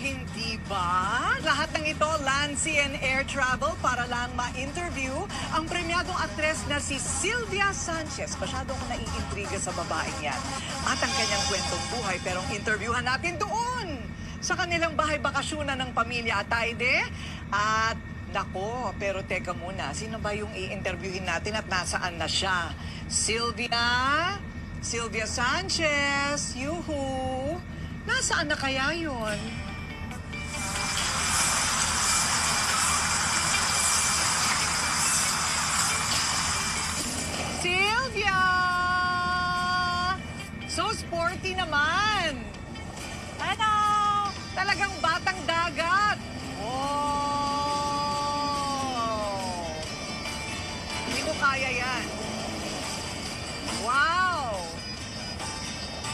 Hindi ba? Lahat ng ito, land, sea, and air travel para lang ma-interview ang premyadong aktres na si Sylvia Sanchez. Masyado ako naiintriga sa babaeng yan. At ang kanyang kwentong buhay, pero ang interviewhan natin doon sa kanilang bahay bakasyonan ng pamilya Ataide. At nako, pero teka muna, sino ba yung i-interviewin natin at nasaan na siya? Sylvia Sanchez, yuhu. Nasaan na kaya yun? Sylvia! So sporty naman. Ano? Talagang batang dagat. Oh! Hindi ko kaya yan. Wow!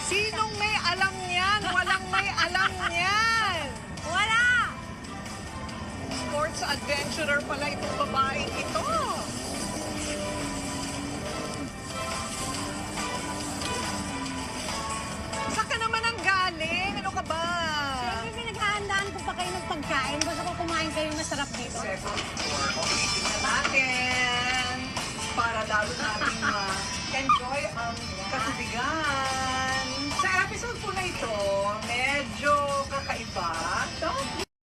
Sinong may alam niyan? Walang may alam niyan. Wala! Sports adventurer pala itong babaeng ito. Saan ka naman ang galing? Ano ka ba? Siyempre, pinaghahandaan ko pa kayo ng pagkain. Basta ko kumain kayo masarap dito. Second floor. Okay, tingnan natin. Para lalo natin ma-enjoy ang katubigan. Sa episode po na ito, medyo kakaiba.